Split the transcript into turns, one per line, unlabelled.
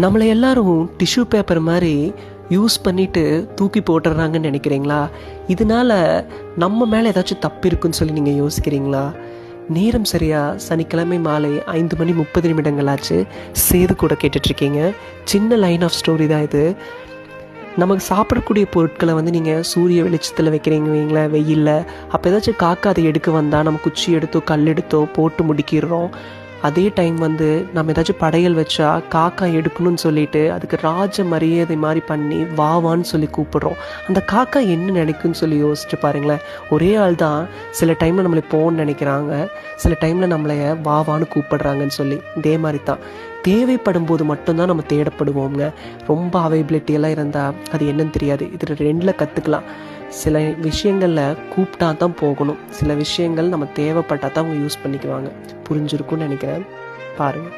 நம்மளை எல்லாரும் tissue paper மாதிரி யூஸ் பண்ணிட்டு தூக்கி போட்டுடுறாங்கன்னு நினைக்கிறீங்களா? இதனால நம்ம மேலே ஏதாச்சும் தப்பு இருக்குன்னு சொல்லி நீங்கள் யோசிக்கிறீங்களா? நேரம் சரியா சனிக்கிழமை மாலை 5:30 ஆச்சு. சேது கூட கேட்டுட்ருக்கீங்க. சின்ன லைன் ஆஃப் ஸ்டோரி தான் இது. நமக்கு சாப்பிடக்கூடிய பொருட்களை நீங்கள் சூரிய வெளிச்சத்தில் வைக்கிறீங்க வைங்களேன், வெயிலில். அப்போ ஏதாச்சும் காக்கா அதை எடுக்க வந்தால் நம்ம குச்சி எடுத்தோ கல் எடுத்தோ போட்டு முடிக்கிடுறோம். அதே டைம் நம்ம ஏதாச்சும் படையல் வச்சா காக்கா எடுக்கணும்னு சொல்லிட்டு அதுக்கு ராஜ மரியாதை மாதிரி பண்ணி வாவான்னு சொல்லி கூப்பிடுறோம். அந்த காக்கா என்ன நினைக்குன்னு சொல்லி யோசிச்சு பாருங்களேன். ஒரே ஆள் தான் சில டைமில் நம்மளை போன்னு நினைக்கிறாங்க, சில டைமில் நம்மளைய வாவான்னு கூப்பிடுறாங்கன்னு சொல்லி. இதே மாதிரி தான் தேவைப்படும் போது மட்டும்தான் நம்ம தேடப்படுவோங்க. ரொம்ப அவைபிலிட்டியெல்லாம் இருந்தால் அது என்னன்னு தெரியாது. இது ரெண்டில் கற்றுக்கலாம். சில விஷயங்களில் கூப்பிட்டா தான் போகணும், சில விஷயங்கள் நம்ம தேவைப்பட்டால் தான் அவங்க யூஸ் பண்ணிக்குவாங்க. புரிஞ்சிருக்கும்னு நினைக்கிறேன். பாருங்கள்.